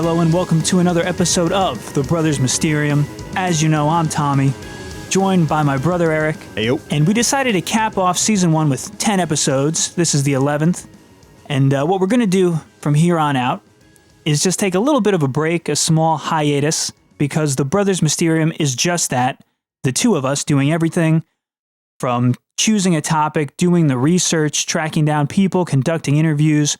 Hello and welcome to another episode of the Brothers Mysterium. As you know, I'm Tommy, joined by my brother Eric. Heyo. And we decided to cap off Season 1 with 10 episodes. This is the 11th. And what we're going to do from here on out is just take a little bit of a break, a small hiatus, because the Brothers Mysterium is just that. The two of us doing everything from choosing a topic, doing the research, tracking down people, conducting interviews,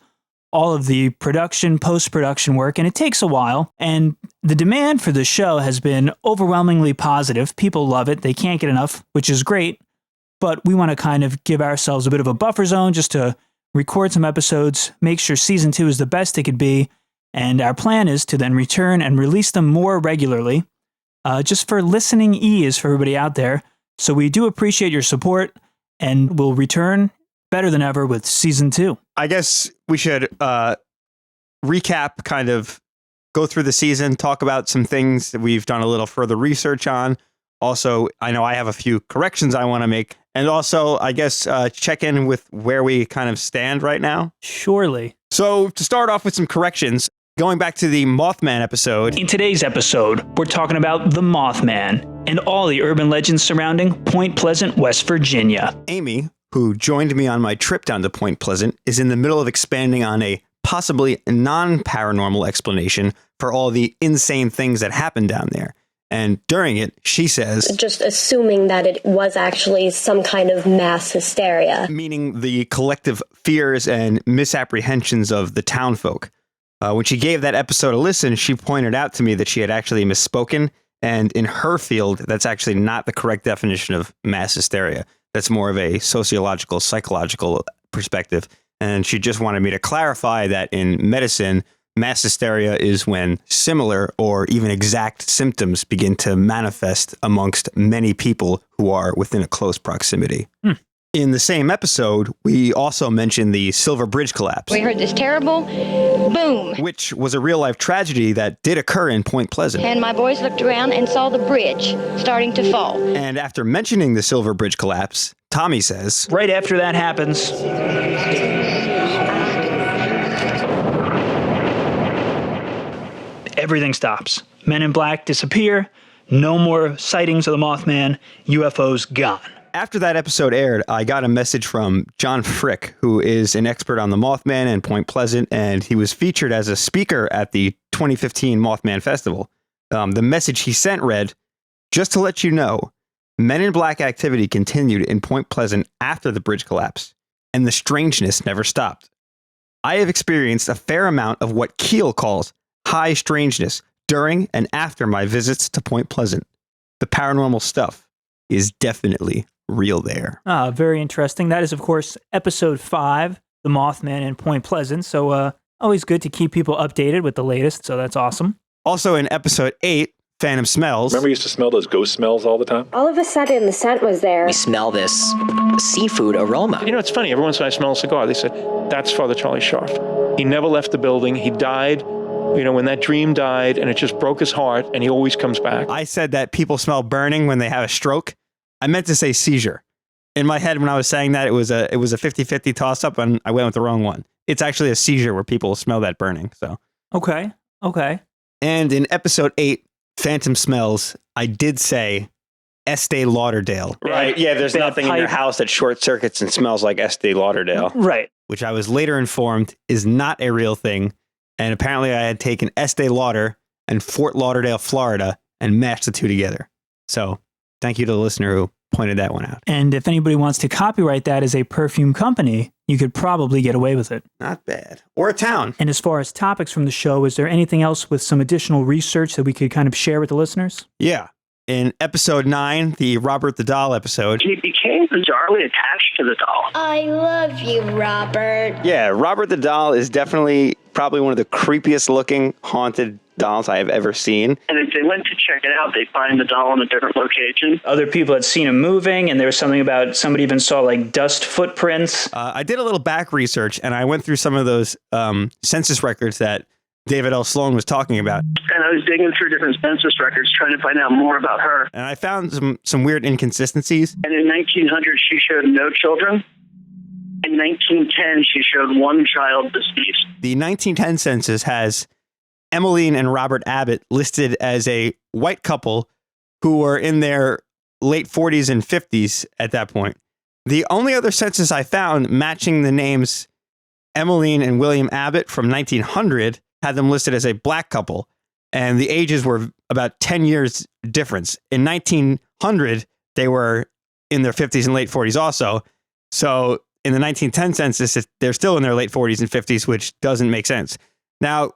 all of the production, post-production work, and it takes a while. And the demand for the show has been overwhelmingly positive. People love it. They can't get enough, which is great. But we want to kind of give ourselves a bit of a buffer zone just to record some episodes, make sure Season 2 is the best it could be. And our plan is to then return and release them more regularly, just for listening ease for everybody out there. So we do appreciate your support, and we'll return better than ever with Season 2. I guess we should recap, kind of go through the season, talk about some things that we've done a little further research on. Also, I know I have a few corrections I want to make. And also, I guess, check in with where we kind of stand right now. Surely. So to start off with some corrections, going back to the Mothman episode. In today's episode, we're talking about the Mothman and all the urban legends surrounding Point Pleasant, West Virginia. Amy, who joined me on my trip down to Point Pleasant, is in the middle of expanding on a possibly non-paranormal explanation for all the insane things that happened down there. And during it, she says, just assuming that it was actually some kind of mass hysteria. Meaning the collective fears and misapprehensions of the townfolk. When she gave that episode a listen, she pointed out to me that she had actually misspoken. And in her field, that's actually not the correct definition of mass hysteria. That's more of a sociological, psychological perspective. And she just wanted me to clarify that in medicine, mass hysteria is when similar or even exact symptoms begin to manifest amongst many people who are within a close proximity. In the same episode, we also mentioned the Silver Bridge collapse. We heard this terrible boom. Which was a real-life tragedy that did occur in Point Pleasant. And my boys looked around and saw the bridge starting to fall. And after mentioning the Silver Bridge collapse, Tommy says, right after that happens, everything stops. Men in Black disappear. No more sightings of the Mothman. UFOs gone. After that episode aired, I got a message from John Frick, who is an expert on the Mothman and Point Pleasant, and he was featured as a speaker at the 2015 Mothman Festival. The message he sent read, just to let you know, Men in Black activity continued in Point Pleasant after the bridge collapse, and the strangeness never stopped. I have experienced a fair amount of what Keel calls high strangeness during and after my visits to Point Pleasant. The paranormal stuff is definitely real there. Very interesting. That is, of course, episode 5, The Mothman in Point Pleasant. So always good to keep people updated with the latest. So that's awesome. Also in episode 8, Phantom Smells. Remember you used to smell those ghost smells all the time? All of a sudden, the scent was there. We smell this seafood aroma. You know, it's funny. Every once in a while I smell a cigar. They said, that's Father Charlie Scharf. He never left the building. He died, you know, when that dream died, and it just broke his heart, and he always comes back. I said that people smell burning when they have a stroke. I meant to say seizure. In my head, when I was saying that, it was a 50-50 toss-up, and I went with the wrong one. It's actually a seizure where people smell that burning. So Okay. And in episode 8, Phantom Smells, I did say Estee Lauderdale. Right, yeah, there's nothing in your house that short circuits and smells like Estee Lauderdale. Right. Which I was later informed is not a real thing. And apparently I had taken Estee Lauder and Fort Lauderdale, Florida, and mashed the two together. So thank you to the listener who pointed that one out. And if anybody wants to copyright that as a perfume company, you could probably get away with it. Not bad. Or a town. And as far as topics from the show, is there anything else with some additional research that we could kind of share with the listeners? Yeah. In episode 9, the Robert the Doll episode. He became bizarrely attached to the doll. I love you, Robert. Yeah, Robert the Doll is definitely probably one of the creepiest looking haunted dolls I have ever seen. And if they went to check it out, they'd find the doll in a different location. Other people had seen him moving, and there was something about somebody even saw like dust footprints. I did a little back research, and I went through some of those census records that David L. Sloan was talking about. And I was digging through different census records trying to find out more about her. And I found some weird inconsistencies. And in 1900, she showed no children. In 1910, she showed one child deceased. The 1910 census has Emmeline and Robert Abbott listed as a white couple who were in their late 40s and 50s at that point. The only other census I found matching the names Emmeline and William Abbott from 1900 had them listed as a black couple, and the ages were about 10 years difference. In 1900, they were in their 50s and late 40s also. So in the 1910 census, they're still in their late 40s and 50s, which doesn't make sense. Now,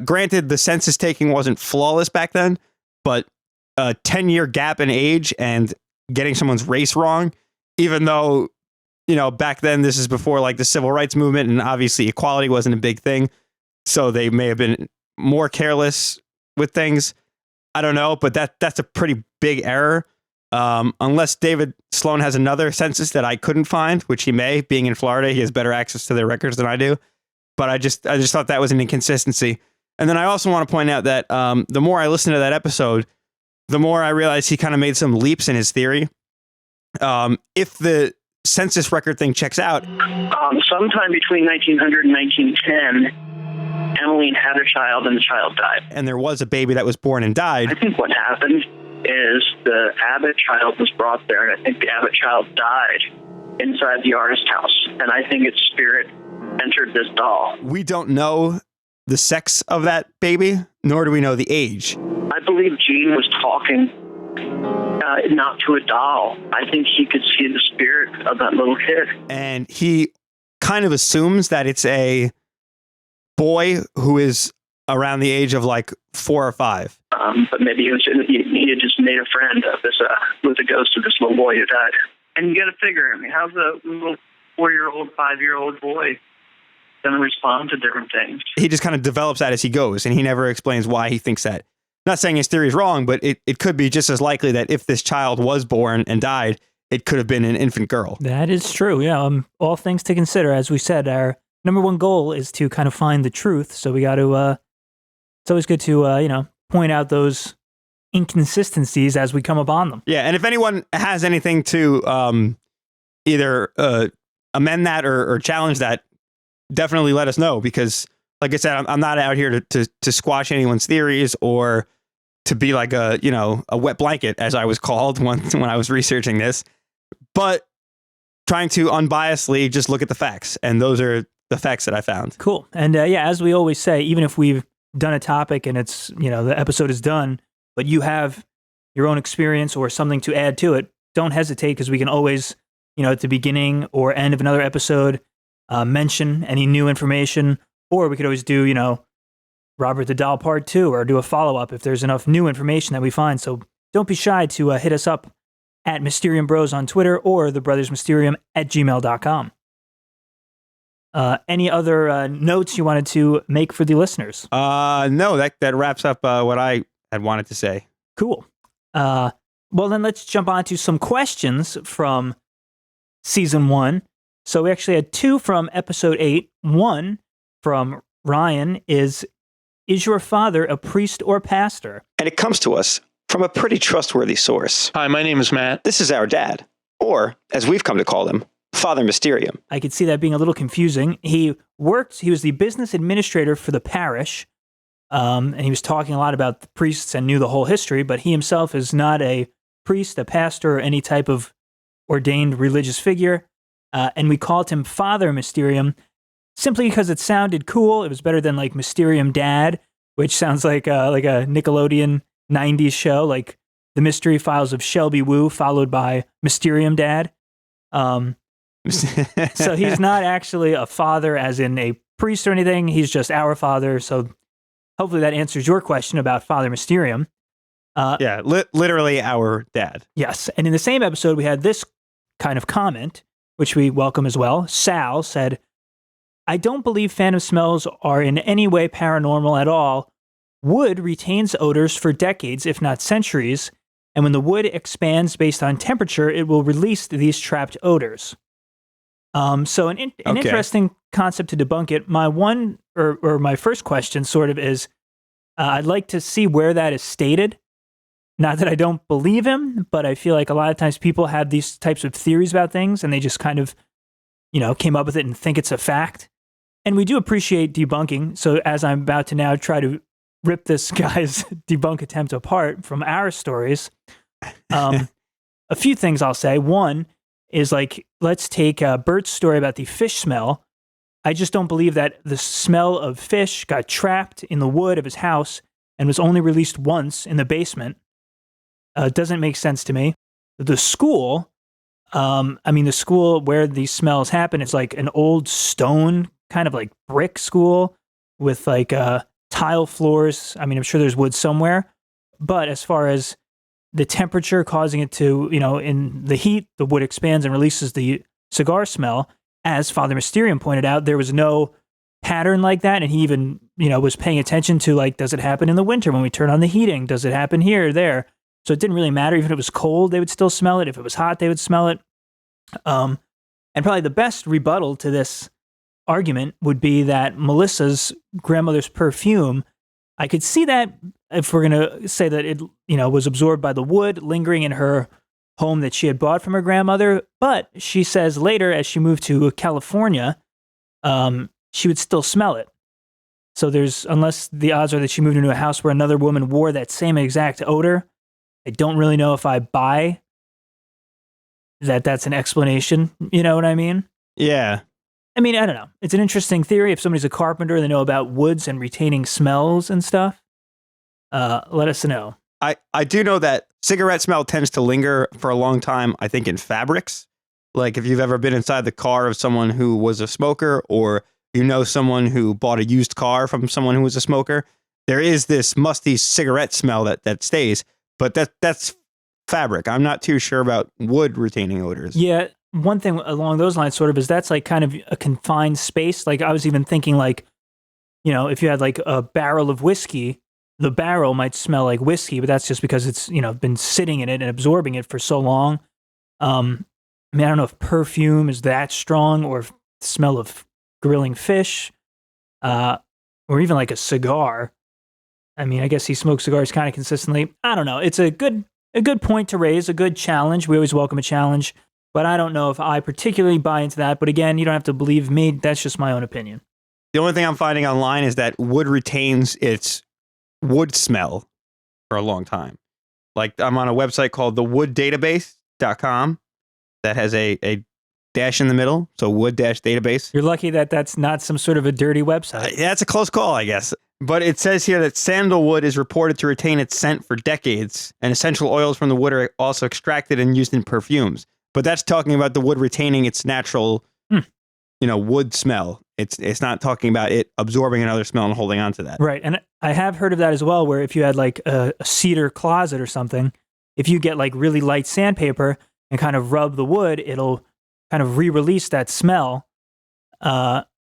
granted, the census taking wasn't flawless back then, but a 10-year gap in age and getting someone's race wrong, even though, back then this is before like the civil rights movement and obviously equality wasn't a big thing. So they may have been more careless with things. I don't know, but that's a pretty big error. Unless David Sloan has another census that I couldn't find, which he may, being in Florida, he has better access to their records than I do. But I just thought that was an inconsistency. And then I also want to point out that the more I listened to that episode, the more I realized he kind of made some leaps in his theory. If the census record thing checks out, sometime between 1900 and 1910. Emmeline had a child and the child died. And there was a baby that was born and died. I think what happened is the Abbott child was brought there, and I think the Abbott child died inside the artist house. And I think its spirit entered this doll. We don't know the sex of that baby, nor do we know the age. I believe Gene was talking not to a doll. I think he could see the spirit of that little kid. And he kind of assumes that it's a boy who is around the age of like 4 or 5. But maybe he had just made a friend of this with the ghost of this little boy who died. And you got to figure, how's a little 4-year-old, 5-year-old boy going to respond to different things? He just kind of develops that as he goes, and he never explains why he thinks that. Not saying his theory is wrong, but it could be just as likely that if this child was born and died, it could have been an infant girl. That is true. Yeah. All things to consider. As we said, our number one goal is to kind of find the truth. So we got to, it's always good to, point out those inconsistencies as we come upon them. Yeah. And if anyone has anything to either amend that or challenge that, definitely let us know, because like I said, I'm not out here to squash anyone's theories or to be like a wet blanket, as I was called when I was researching this, but trying to unbiasedly just look at the facts. And those are the facts that I found. Cool. And as we always say, even if we've done a topic and it's, the episode is done, but you have your own experience or something to add to it, don't hesitate, because we can always, at the beginning or end of another episode, mention any new information, or we could always do, Robert the Doll Part 2, or do a follow-up if there's enough new information that we find. So don't be shy to hit us up at Mysterium Bros on Twitter or the Brothers Mysterium at gmail.com. Any other notes you wanted to make for the listeners? No, that wraps up what I had wanted to say. Cool. Well, then let's jump on to some questions from season 1. So we actually had 2 from episode 8. One from Ryan is your father a priest or pastor? And it comes to us from a pretty trustworthy source. Hi, my name is Matt. This is our dad, or as we've come to call him, Father Mysterium. I could see that being a little confusing. He was the business administrator for the parish, and he was talking a lot about the priests and knew the whole history, but he himself is not a priest, a pastor, or any type of ordained religious figure. And we called him Father Mysterium simply because it sounded cool. It was better than like Mysterium Dad, which sounds like a Nickelodeon 90s show, like The Mystery Files of Shelby Woo, followed by Mysterium Dad. So he's not actually a father as in a priest or anything. He's just our father. So hopefully that answers your question about Father Mysterium. Literally our dad. Yes. And in the same episode, we had this kind of comment, which we welcome as well. Sal said, I don't believe phantom smells are in any way paranormal at all. Wood retains odors for decades, if not centuries, and when the wood expands based on temperature, it will release these trapped odors. So an interesting concept to debunk it. My one or my first question sort of is, I'd like to see where that is stated. Not that I don't believe him, but I feel like a lot of times people have these types of theories about things and they just kind of, came up with it and think it's a fact. And we do appreciate debunking. So as I'm about to now try to rip this guy's debunk attempt apart from our stories, a few things I'll say. One is like, let's take Bert's story about the fish smell. I just don't believe that the smell of fish got trapped in the wood of his house and was only released once in the basement. It doesn't make sense to me. The school, the school where these smells happen, it's like an old stone, kind of like brick school with like tile floors. I mean, I'm sure there's wood somewhere. But as far as the temperature causing it to, in the heat, the wood expands and releases the cigar smell. As Father Mysterium pointed out, there was no pattern like that. And he even, was paying attention to, like, does it happen in the winter when we turn on the heating? Does it happen here or there? So it didn't really matter. Even if it was cold, they would still smell it. If it was hot, they would smell it. And probably the best rebuttal to this argument would be that Melissa's grandmother's perfume, I could see that if we're going to say that it, was absorbed by the wood lingering in her home that she had bought from her grandmother. But she says later, as she moved to California, she would still smell it. So unless the odds are that she moved into a house where another woman wore that same exact odor, I don't really know if I buy that that's an explanation. You know what I mean? Yeah. I mean, I don't know. It's an interesting theory. If somebody's a carpenter, they know about woods and retaining smells and stuff. Let us know. I do know that cigarette smell tends to linger for a long time, I think, in fabrics. Like if you've ever been inside the car of someone who was a smoker, or someone who bought a used car from someone who was a smoker, there is this musty cigarette smell that stays, but that's fabric. I'm not too sure about wood retaining odors. Yeah, one thing along those lines sort of is that's like kind of a confined space. Like I was even thinking like, if you had like a barrel of whiskey, the barrel might smell like whiskey, but that's just because it's, been sitting in it and absorbing it for so long. I don't know if perfume is that strong, or if the smell of grilling fish, or even like a cigar. I mean, I guess he smokes cigars kind of consistently. I don't know. It's a good point to raise, a good challenge. We always welcome a challenge, but I don't know if I particularly buy into that. But again, you don't have to believe me. That's just my own opinion. The only thing I'm finding online is that wood retains its wood smell for a long time. Like I'm on a website called thewooddatabase.com that has a dash in the middle. So wood-database. You're lucky that that's not some sort of a dirty website. Yeah, it's a close call, I guess. But it says here that sandalwood is reported to retain its scent for decades, and essential oils from the wood are also extracted and used in perfumes. But that's talking about the wood retaining its natural, wood smell. It's not talking about it absorbing another smell and holding on to that. Right. And I have heard of that as well, where if you had like a cedar closet or something, if you get like really light sandpaper and kind of rub the wood, it'll kind of re-release that smell,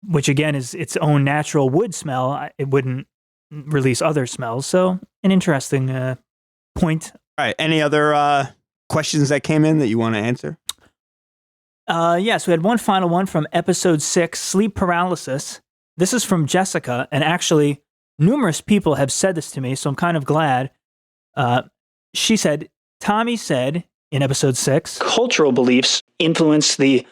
which again is its own natural wood smell. It wouldn't release other smells. So an interesting point. All right. Any other questions that came in that you want to answer? Yes, we had one final one from episode 6, sleep paralysis. This is from Jessica, and actually numerous people have said this to me, so I'm kind of glad. She said, Tommy said in episode 6, cultural beliefs influence the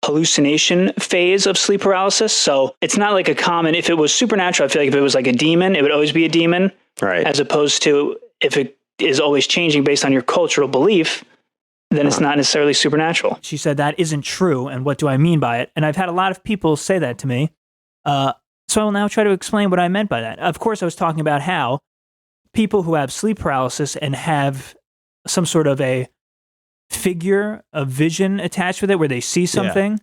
hallucination phase of sleep paralysis. So it's not like a common, if it was supernatural, I feel like if it was like a demon, it would always be a demon. Right. As opposed to if it is always changing based on your cultural belief, then it's not necessarily supernatural. She said that isn't true, and what do I mean by it? And I've had a lot of people say that to me. So I will now try to explain what I meant by that. Of course, I was talking about how people who have sleep paralysis and have some sort of a figure of vision attached with it where they see something,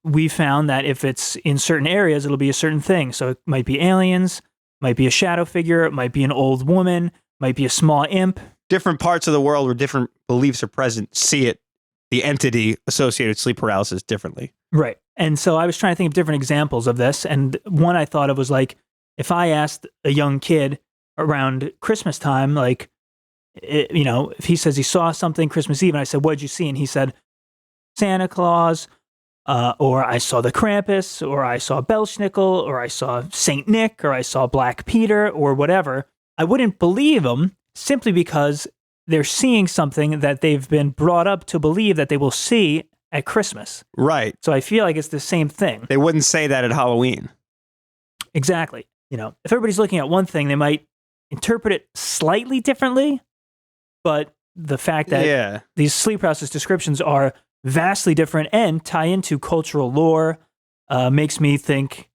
we found that if it's in certain areas, it'll be a certain thing. So it might be aliens, might be a shadow figure, it might be an old woman, might be a small imp. Different parts of the world where different beliefs are present see it, the entity associated with sleep paralysis, differently. Right. And so I was trying to think of different examples of this. And one I thought of was like, if I asked a young kid around Christmas time, like, if he says he saw something Christmas Eve, and I said, what'd you see? And he said, Santa Claus, or I saw the Krampus, or I saw Belschnickel, or I saw Saint Nick, or I saw Black Peter, or whatever, I wouldn't believe him, simply because they're seeing something that they've been brought up to believe that they will see at Christmas. Right. So I feel like it's the same thing. They wouldn't say that at Halloween. Exactly. if everybody's looking at one thing, they might interpret it slightly differently. But the fact that these sleep paralysis descriptions are vastly different and tie into cultural lore makes me think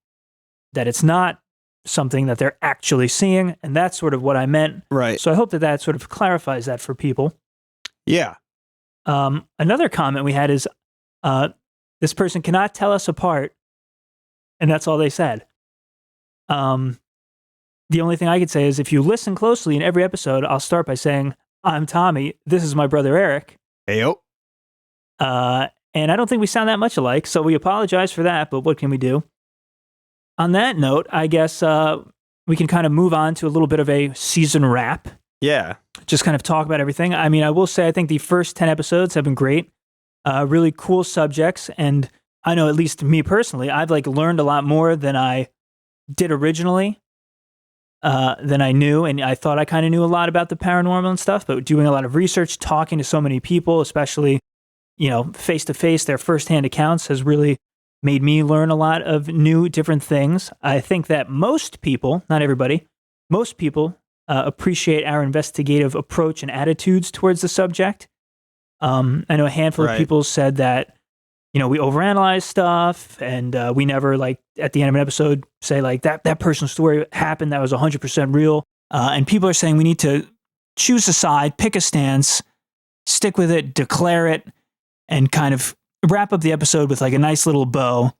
that it's not something that they're actually seeing. And that's sort of what I meant. Right. So I hope that sort of clarifies that for people. Yeah. Another comment we had is this person cannot tell us apart. And that's all they said. The only thing I could say is if you listen closely in every episode, I'll start by saying, I'm Tommy. This is my brother, Eric. Heyo. And I don't think we sound that much alike, so we apologize for that, but what can we do? On that note, I guess we can kind of move on to a little bit of a season wrap. Yeah. Just kind of talk about everything. I mean, I will say I think the first 10 episodes have been great. Really cool subjects, and I know at least me personally, I've learned a lot more than I did originally. Than I knew, and I thought I kind of knew a lot about the paranormal and stuff, but doing a lot of research, talking to so many people, especially, face to face, their firsthand accounts has really made me learn a lot of new, different things. I think that most people, not everybody, most people appreciate our investigative approach and attitudes towards the subject. I know a handful of people said that, we overanalyze stuff, and we never, at the end of an episode, say, that person's story happened, that was 100% real. And people are saying we need to choose a side, pick a stance, stick with it, declare it, and kind of wrap up the episode with, a nice little bow.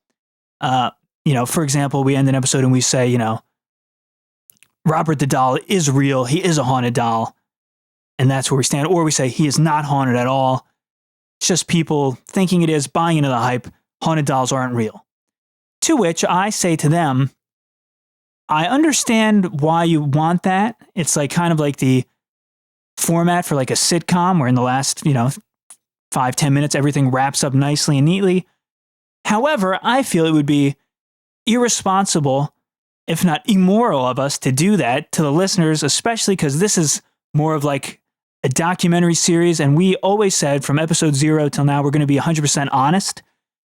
For example, we end an episode and we say, Robert the doll is real, he is a haunted doll, and that's where we stand. Or we say he is not haunted at all. It's just people thinking it is, buying into the hype. Haunted dolls aren't real. To which I say to them, I understand why you want that. It's kind of like the format for a sitcom where in the last, 5-10 minutes, everything wraps up nicely and neatly. However, I feel it would be irresponsible, if not immoral of us to do that to the listeners, especially because this is more of a documentary series, and we always said from episode 0 till now, we're going to be 100% honest.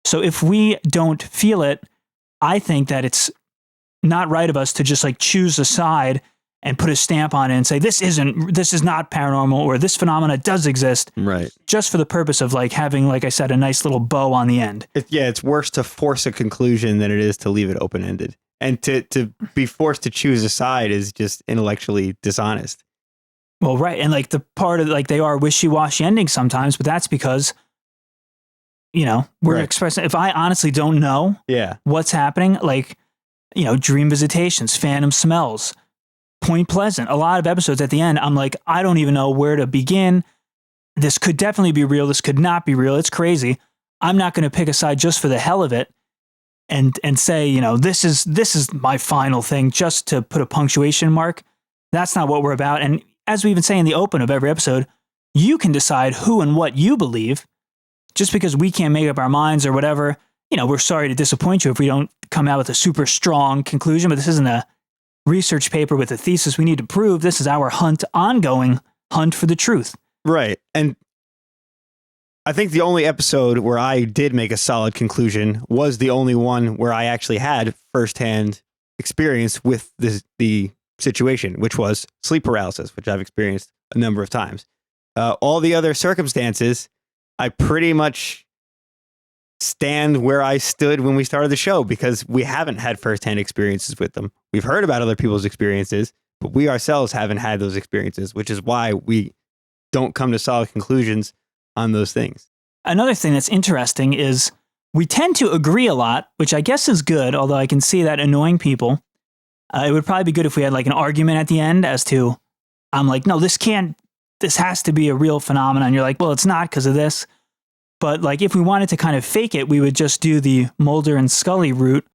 So if we don't feel it, I think that it's not right of us to just choose a side and put a stamp on it and say, this is not paranormal, or this phenomena does exist. Right. Just for the purpose of having, like I said, a nice little bow on the end. It's worse to force a conclusion than it is to leave it open-ended. And to be forced to choose a side is just intellectually dishonest. Well, right. And the part of they are wishy-washy endings sometimes, but that's because, we're expressing, if I honestly don't know what's happening, dream visitations, phantom smells, Point Pleasant, a lot of episodes at the end, I'm I don't even know where to begin. This could definitely be real. This could not be real. It's crazy. I'm not going to pick a side just for the hell of it and say, this is my final thing just to put a punctuation mark. That's not what we're about. And as we even say in the open of every episode, you can decide who and what you believe. Just because we can't make up our minds or whatever, we're sorry to disappoint you if we don't come out with a super strong conclusion, but this isn't a research paper with a thesis we need to prove. This is our ongoing hunt for the truth. Right. And I think the only episode where I did make a solid conclusion was the only one where I actually had firsthand experience with the situation, which was sleep paralysis, which I've experienced a number of times. All the other circumstances, I pretty much stand where I stood when we started the show because we haven't had firsthand experiences with them. We've heard about other people's experiences, but we ourselves haven't had those experiences, which is why we don't come to solid conclusions on those things. Another thing that's interesting is we tend to agree a lot, which I guess is good, although I can see that annoying people. It would probably be good if we had an argument at the end as to, I'm no, this has to be a real phenomenon. You're well, it's not because of this. But if we wanted to kind of fake it, we would just do the Mulder and Scully route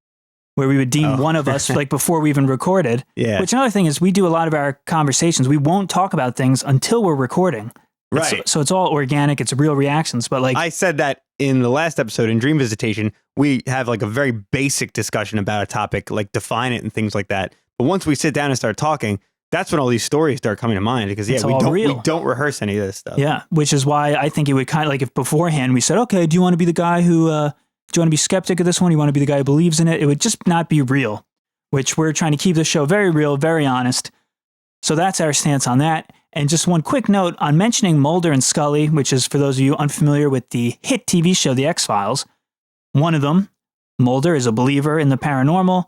where we would deem one of us before we even recorded. Yeah. Which another thing is we do a lot of our conversations. We won't talk about things until we're recording. Right. So it's all organic. It's real reactions. But I said that in the last episode in Dream Visitation, we have a very basic discussion about a topic, define it and things like that. But once we sit down and start talking, that's when all these stories start coming to mind because we don't rehearse any of this stuff. Yeah, which is why I think it would kind of if beforehand we said, okay, do you want to be the guy who, do you want to be skeptic of this one? You want to be the guy who believes in it? It would just not be real. which we're trying to keep the show very real, very honest. So that's our stance on that. And just one quick note on mentioning Mulder and Scully, which is for those of you unfamiliar with the hit TV show, The X-Files. One of them, Mulder, is a believer in the paranormal.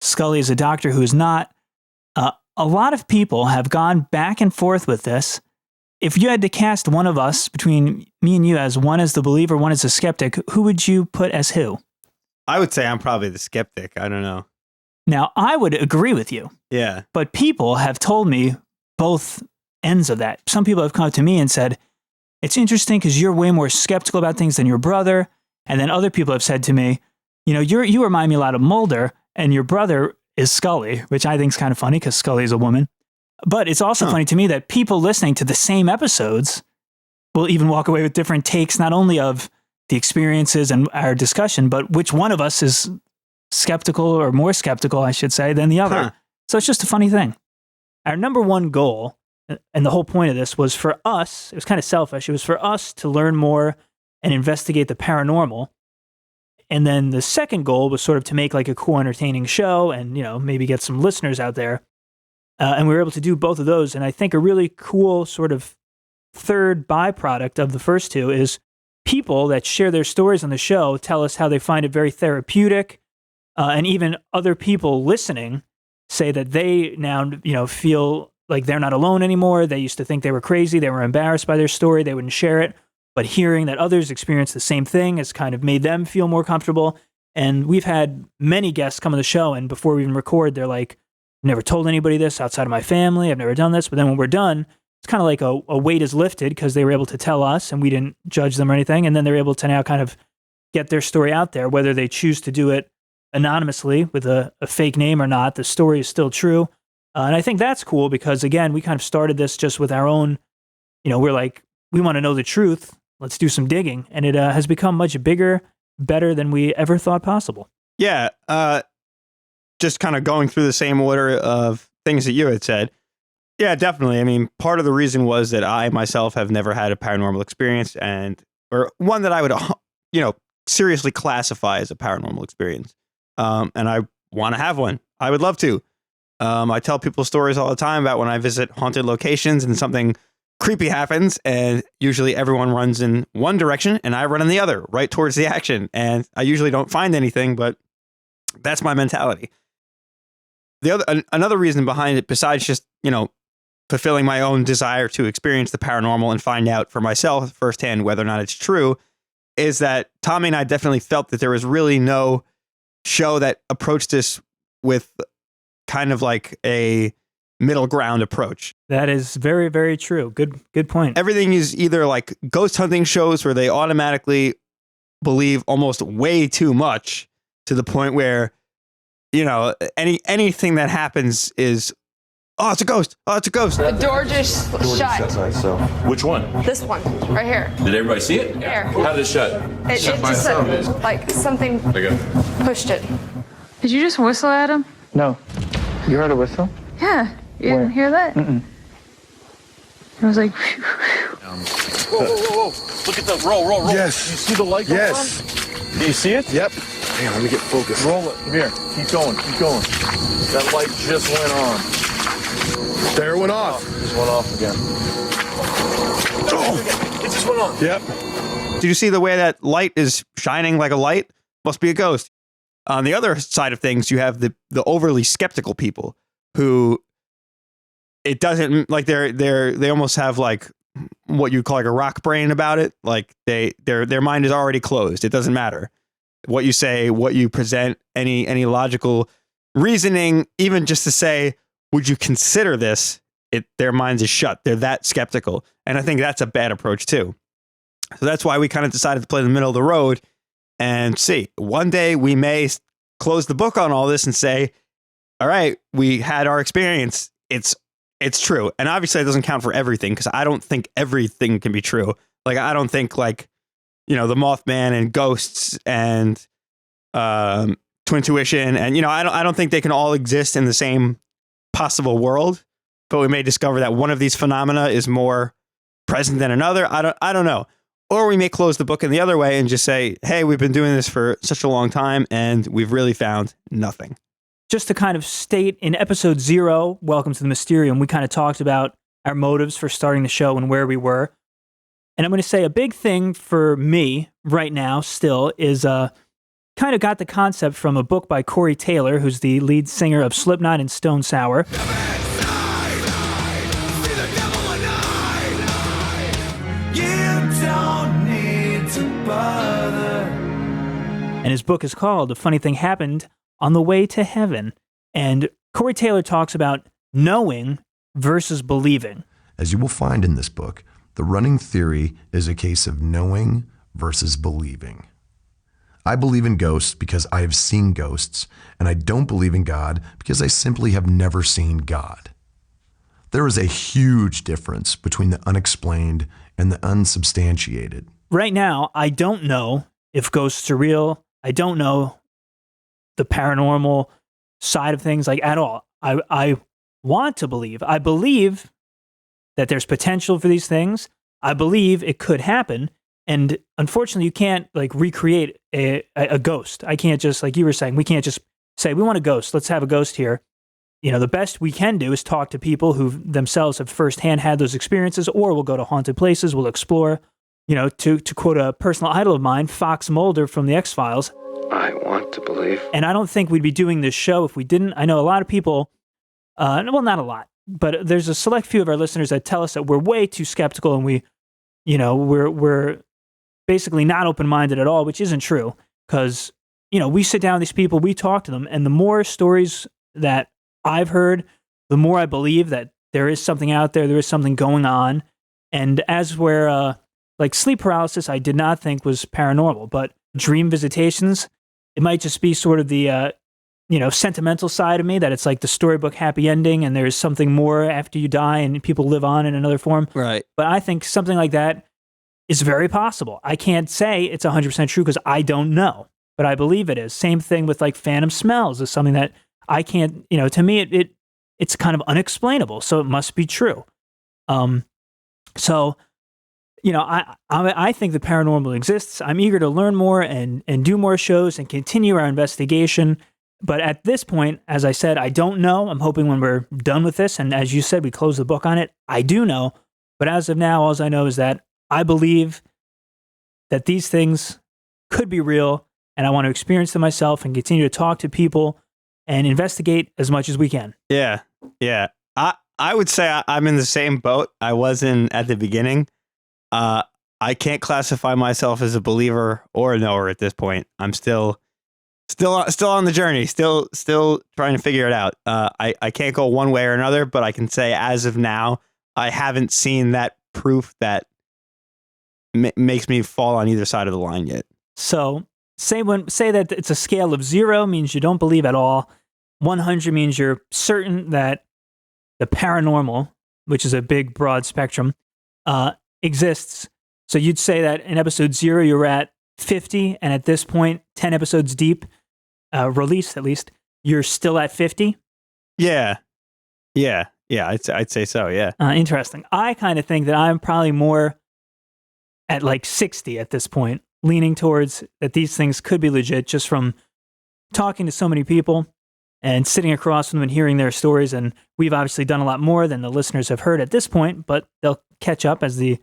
Scully is a doctor who is not. A lot of people have gone back and forth with this. If you had to cast one of us, between me and you, as one as the believer, one as the skeptic, who would you put as who? I would say I'm probably the skeptic. I don't know. Now, I would agree with you. Yeah. But people have told me both ends of that. Some people have come to me and said, it's interesting because you're way more skeptical about things than your brother. And then other people have said to me, you know, you remind me a lot of Mulder, and your brother is Scully, which I think is kind of funny because Scully is a woman. But it's also funny to me that people listening to the same episodes will even walk away with different takes, not only of the experiences and our discussion, but which one of us is skeptical, or more skeptical, I should say, than the other. So it's just a funny thing. Our number one goal, and the whole point of this, was for us, it was kind of selfish, it was for us to learn more and investigate the paranormal. And then the second goal was sort of to make like a cool, entertaining show and, you know, maybe get some listeners out there. And we were able to do both of those. And I think a really cool sort of third byproduct of the first two is people that share their stories on the show tell us how they find it very therapeutic. And even other people listening say that they now, you know, feel like they're not alone anymore. They used to think they were crazy. They were embarrassed by their story. They wouldn't share it. But hearing that others experience the same thing has kind of made them feel more comfortable. And we've had many guests come on the show, and before we even record, they're like, I've never told anybody this outside of my family. I've never done this. But then when we're done, it's kind of like a weight is lifted because they were able to tell us and we didn't judge them or anything. And then they're able to now kind of get their story out there, whether they choose to do it anonymously with a fake name or not. The story is still true. And I think that's cool because, again, we kind of started this just with our own, you know, we're like, we want to know the truth. Let's do some digging. And it has become much bigger, better than we ever thought possible. Yeah. Just kind of going through the same order of things that you had said. Yeah, definitely. I mean, part of the reason was that I myself have never had a paranormal experience, or one that I would, you know, seriously classify as a paranormal experience. And I want to have one. I would love to. I tell people stories all the time about when I visit haunted locations and something creepy happens, and usually everyone runs in one direction and I run in the other, right towards the action. And I usually don't find anything, but that's my mentality. Another reason behind it, besides just, you know, fulfilling my own desire to experience the paranormal and find out for myself firsthand whether or not it's true, is that Tommy and I definitely felt that there was really no show that approached this with kind of like a middle ground approach. That is very, very true. Good point. Everything is either like ghost hunting shows where they automatically believe almost way too much to the point where, you know, anything that happens is, oh, it's a ghost. Oh, it's a ghost. The door just shut. So, which one? This one, right here. Did everybody see it? Here. How did it shut? It just said, like something pushed it. Did you just whistle at him? No. You heard a whistle? Yeah. You didn't hear that? Mm-mm. I was like, Whoa. Look at the roll. Yes. You see the light? Yes. Do you see it? Yep. Hang on, let me get focused. Roll it. Come here. Keep going. That light just went on. There it went off. Just went off again. Oh. It just went on. Yep. Did you see the way that light is shining like a light? Must be a ghost. On the other side of things, you have the overly skeptical people who it doesn't like they almost have like what you'd call like a rock brain about it. Like their mind is already closed. It doesn't matter what you say, what you present, any logical reasoning, even just to say, would you consider this? Their minds is shut. They're that skeptical. And I think that's a bad approach too. So that's why we kind of decided to play in the middle of the road and see. One day we may close the book on all this and say, all right, we had our experience. It's true. And obviously it doesn't count for everything because I don't think everything can be true. Like, I don't think like, you know, the Mothman and ghosts and Twintuition and, you know, I don't think they can all exist in the same possible world, but we may discover that one of these phenomena is more present than another. I don't know. Or we may close the book in the other way and just say, hey, we've been doing this for such a long time and we've really found nothing. just to kind of state, in episode 0, Welcome to the Mysterium, we kind of talked about our motives for starting the show and where we were. And I'm going to say a big thing for me right now still is kind of got the concept from a book by Corey Taylor, who's the lead singer of Slipknot and Stone Sour. And his book is called A Funny Thing Happened on the Way to Heaven. And Corey Taylor talks about knowing versus believing. As you will find in this book, the running theory is a case of knowing versus believing. I believe in ghosts because I have seen ghosts, and I don't believe in God because I simply have never seen God. There is a huge difference between the unexplained and the unsubstantiated. Right now, I don't know if ghosts are real. I don't know the paranormal side of things like at all. I want to believe. I believe that there's potential for these things. I believe it could happen. And unfortunately, you can't like recreate a ghost. I can't just, like you were saying, we can't just say, we want a ghost. Let's have a ghost here. You know, the best we can do is talk to people who themselves have firsthand had those experiences, or we'll go to haunted places, we'll explore. You know, to quote a personal idol of mine, Fox Mulder from The X-Files. I want to believe. And I don't think we'd be doing this show if we didn't. I know a lot of people, well, not a lot, but there's a select few of our listeners that tell us that we're way too skeptical and we're basically not open-minded at all, which isn't true. Because, we sit down with these people, we talk to them, and the more stories that I've heard, the more I believe that there is something out there is something going on. And as we're... like sleep paralysis, I did not think was paranormal, but dream visitations, it might just be sort of the, sentimental side of me, that it's like the storybook happy ending and there's something more after you die and people live on in another form. Right. But I think something like that is very possible. I can't say it's 100% true because I don't know, but I believe it is. Same thing with like phantom smells is something that I can't, to me, it's kind of unexplainable. So it must be true. I think the paranormal exists. I'm eager to learn more and do more shows and continue our investigation. But at this point, as I said, I don't know. I'm hoping when we're done with this, and as you said, we close the book on it, I do know. But as of now, all I know is that I believe that these things could be real, and I want to experience them myself and continue to talk to people and investigate as much as we can. Yeah. I would say I'm in the same boat I was in at the beginning. I can't classify myself as a believer or a knower at this point. I'm still on the journey, still trying to figure it out. I can't go one way or another, but I can say as of now, I haven't seen that proof that makes me fall on either side of the line yet. So say that it's a scale of 0 means you don't believe at all. 100 means you're certain that the paranormal, which is a big, broad spectrum, exists. So you'd say that in episode 0, you're at 50, and at this point, 10 episodes deep, released at least, you're still at 50? Yeah, I'd say so, yeah. Interesting. I kind of think that I'm probably more at like 60 at this point, leaning towards that these things could be legit just from talking to so many people and sitting across from them and hearing their stories. And we've obviously done a lot more than the listeners have heard at this point, but they'll catch up as the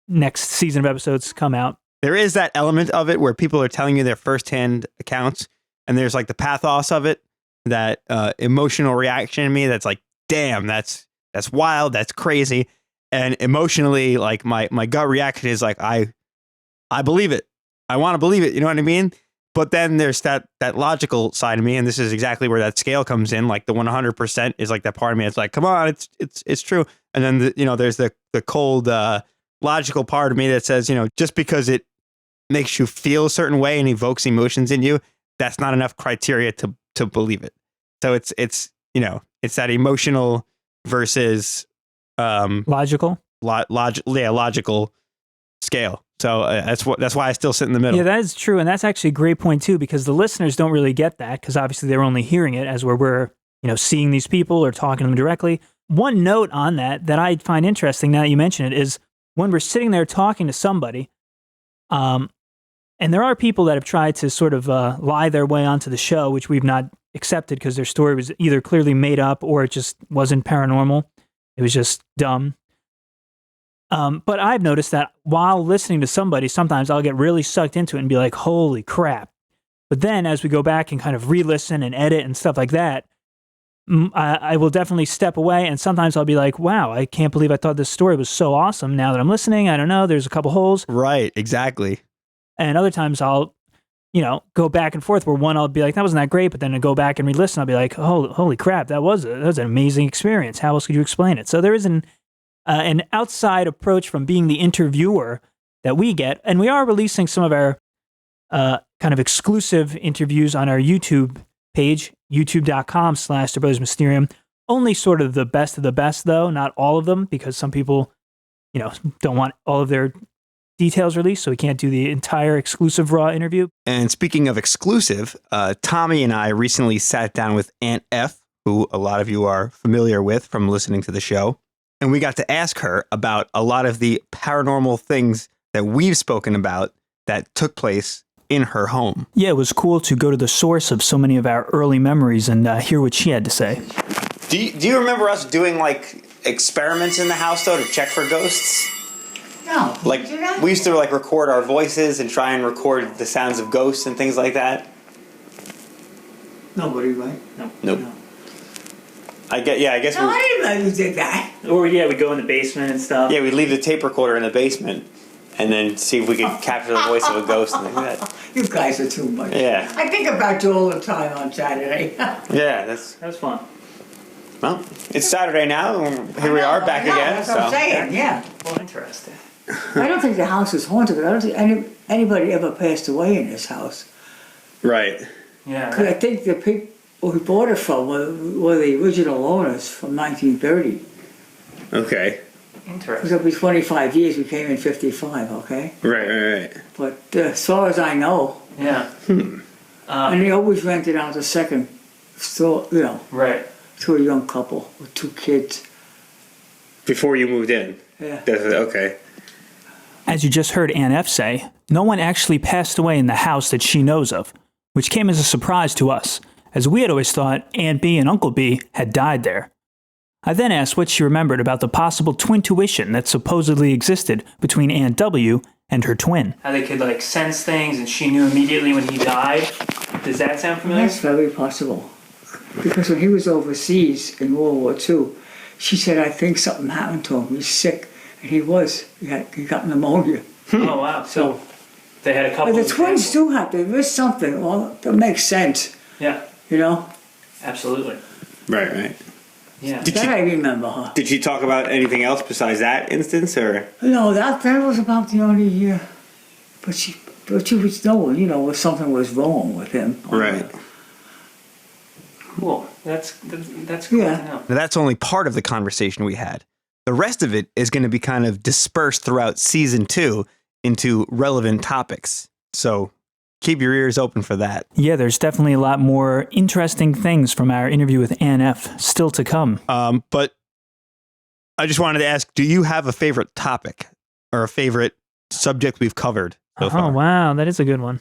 next season of episodes come out. There is that element of it where people are telling you their firsthand accounts, and there's like the pathos of it, that emotional reaction in me that's like, damn, that's wild, that's crazy. And emotionally, like my gut reaction is like, I believe it. I want to believe it. You know what I mean? But then there's that logical side of me, and this is exactly where that scale comes in. Like the 100% is like that part of me. It's like, come on, it's true. And then there's the cold logical part of me that says, just because it makes you feel a certain way and evokes emotions in you, that's not enough criteria to believe it. So it's that emotional versus logical scale. So that's why I still sit in the middle. Yeah, that is true. And that's actually a great point too, because the listeners don't really get that, because obviously they're only hearing it as we're seeing these people or talking to them directly. One note on that I find interesting now that you mention it is when we're sitting there talking to somebody, and there are people that have tried to sort of lie their way onto the show, which we've not accepted because their story was either clearly made up or it just wasn't paranormal. It was just dumb. But I've noticed that while listening to somebody, sometimes I'll get really sucked into it and be like, holy crap. But then as we go back and kind of re-listen and edit and stuff like that, I will definitely step away, and sometimes I'll be like, wow, I can't believe I thought this story was so awesome. Now that I'm listening, I don't know, there's a couple holes. Right, exactly. And other times I'll, go back and forth where one I'll be like, that wasn't that great, but then I go back and re-listen, I'll be like, holy crap, that was an amazing experience. How else could you explain it? So there is an outside approach from being the interviewer that we get, and we are releasing some of our kind of exclusive interviews on our YouTube page, youtube.com/The Brothers Mysterium. Only sort of the best of the best, though, not all of them, because some people, don't want all of their details released, so we can't do the entire exclusive raw interview. And speaking of exclusive, Tommy and I recently sat down with Aunt F, who a lot of you are familiar with from listening to the show. And we got to ask her about a lot of the paranormal things that we've spoken about that took place in her home. Yeah, it was cool to go to the source of so many of our early memories and hear what she had to say. Do you remember us doing like experiments in the house though to check for ghosts? No. Like we used to like record our voices and try and record the sounds of ghosts and things like that. Nobody, right? No. Nope. No. I guess. No, I didn't know you did that. Or we go in the basement and stuff. Yeah, we'd leave the tape recorder in the basement and then see if we could capture the voice of a ghost and things like that. You guys are too much. Yeah. I think about you all the time on Saturday. Yeah, that was fun. Well, it's Saturday now, and here we are back again. That's what I'm saying, yeah. Well, interesting. I don't think the house is haunted, but I don't think anybody ever passed away in this house. Right. Yeah. Because I think the people who bought it from were the original owners from 1930. Okay. Because Interesting. it'll be 25 years, we came in 55, okay? Right. But as far as I know, Yeah. and they always rented out the second store, Right. to a young couple with 2 kids. Before you moved in? Yeah. Okay. As you just heard Aunt F say, no one actually passed away in the house that she knows of, which came as a surprise to us, as we had always thought Aunt B and Uncle B had died there. I then asked what she remembered about the possible twin-tuition that supposedly existed between Aunt W and her twin. How they could sense things and she knew immediately when he died. Does that sound familiar? That's very possible. Because when he was overseas in World War II, she said, I think something happened to him. He's sick. And he was. He got pneumonia. Oh, wow. So they had a couple But the twins do have to. There is something. Well, that makes sense. Yeah. Absolutely. Right. Yeah. I remember her. Did she talk about anything else besides that instance, or? No, that was about the only year. But she was knowing, if something was wrong with him. Right. Cool. That's cool to know. Now, that's only part of the conversation we had. The rest of it is going to be kind of dispersed throughout season 2 into relevant topics. So keep your ears open for that. Yeah, there's definitely a lot more interesting things from our interview with Aunt F still to come. But I just wanted to ask, do you have a favorite topic or a favorite subject we've covered so far? Oh, wow. That is a good one.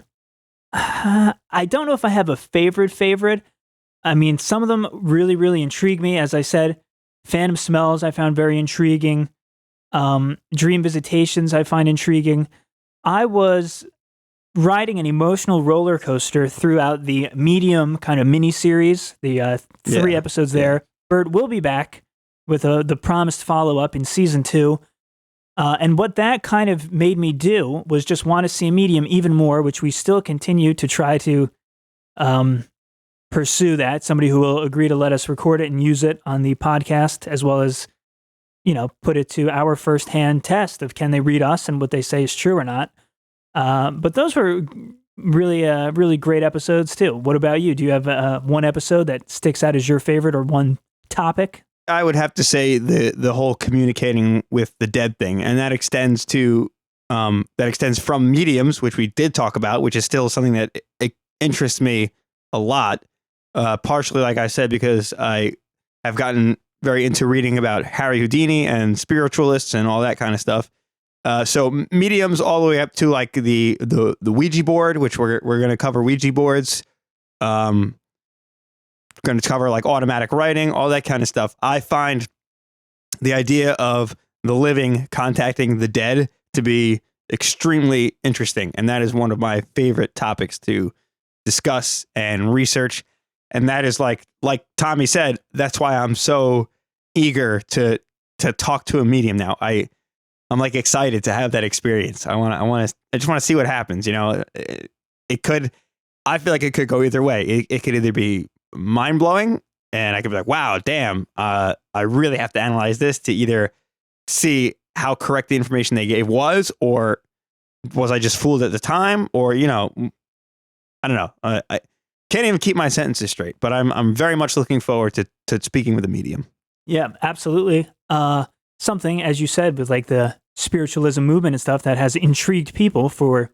I don't know if I have a favorite. I mean, some of them really, really intrigue me. As I said, Phantom Smells I found very intriguing. Dream Visitations I find intriguing. I was riding an emotional roller coaster throughout the Medium kind of mini-series, the 3 episodes there. Bert will be back with the promised follow-up in season 2. And what that kind of made me do was just want to see Medium even more, which we still continue to try to pursue that. Somebody who will agree to let us record it and use it on the podcast, as well as, put it to our firsthand test of can they read us and what they say is true or not. But those were really great episodes too. What about you? Do you have one episode that sticks out as your favorite or one topic? I would have to say the whole communicating with the dead thing, and that extends to from mediums, which we did talk about, which is still something that interests me a lot. Partially, like I said, because I have gotten very into reading about Harry Houdini and spiritualists and all that kind of stuff. So mediums all the way up to like the Ouija board, which we're going to cover Ouija boards. going to cover like automatic writing, all that kind of stuff. I find the idea of the living contacting the dead to be extremely interesting. And that is one of my favorite topics to discuss and research. And that is like Tommy said, that's why I'm so eager to talk to a medium now. I'm like excited to have that experience. I just want to see what happens. You know, I feel like it could go either way. It could either be mind blowing and I could be like, wow, damn, I really have to analyze this to either see how correct the information they gave was, or was I just fooled at the time? Or, you know, I don't know. I can't even keep my sentences straight, but I'm very much looking forward to speaking with a medium. Yeah, absolutely. Something, as you said, with like the spiritualism movement and stuff that has intrigued people for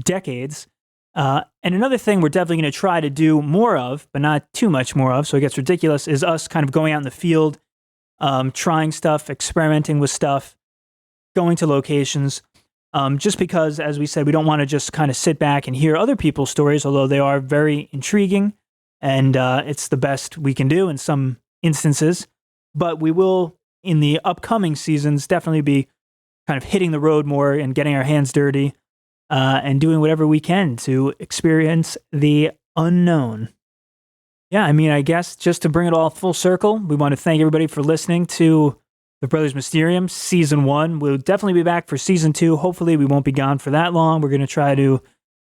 decades. And another thing we're definitely going to try to do more of, but not too much more of, so it gets ridiculous, is us kind of going out in the field, trying stuff, experimenting with stuff, going to locations. Just because, as we said, we don't want to just kind of sit back and hear other people's stories, although they are very intriguing, and it's the best we can do in some instances. But we will, in the upcoming seasons, definitely be kind of hitting the road more and getting our hands dirty and doing whatever we can to experience the unknown. Yeah, I mean, I guess just to bring it all full circle, we want to thank everybody for listening to The Brothers Mysterium, Season 1. We'll definitely be back for Season 2. Hopefully, we won't be gone for that long. We're going to try to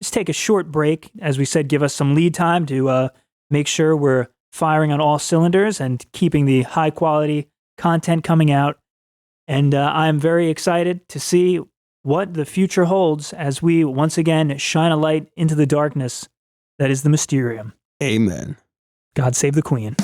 just take a short break. As we said, give us some lead time to make sure we're firing on all cylinders and keeping the high-quality content coming out. And I'm very excited to see what the future holds as we once again shine a light into the darkness that is the Mysterium. Amen. God save the Queen.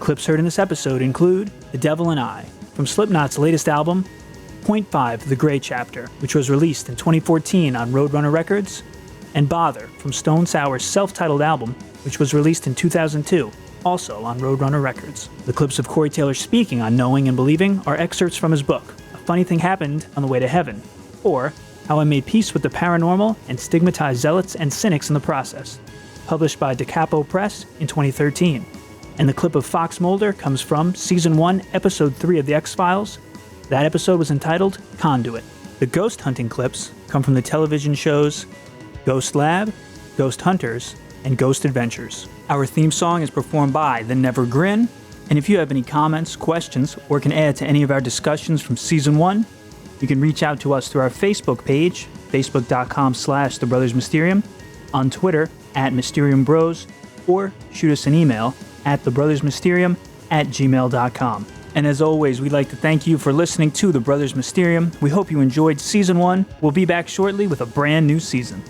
Clips heard in this episode include The Devil and I, from Slipknot's latest album, Point 5, The Grey Chapter, which was released in 2014 on Roadrunner Records, and Bother, from Stone Sour's self-titled album, which was released in 2002, also on Roadrunner Records. The clips of Corey Taylor speaking on Knowing and Believing are excerpts from his book, A Funny Thing Happened on the Way to Heaven, or How I Made Peace with the Paranormal and Stigmatized Zealots and Cynics in the Process, published by Da Capo Press in 2013. And the clip of Fox Mulder comes from Season 1, Episode 3 of The X-Files. That episode was entitled Conduit. The ghost hunting clips come from the television shows Ghost Lab, Ghost Hunters, and Ghost Adventures. Our theme song is performed by The Never Grin, and if you have any comments, questions, or can add to any of our discussions from Season 1, you can reach out to us through our Facebook page, facebook.com/The Brothers Mysterium, on Twitter @Mysterium Bros, or shoot us an email at thebrothersmysterium@gmail.com. And as always, we'd like to thank you for listening to The Brothers Mysterium. We hope you enjoyed Season 1. We'll be back shortly with a brand new season.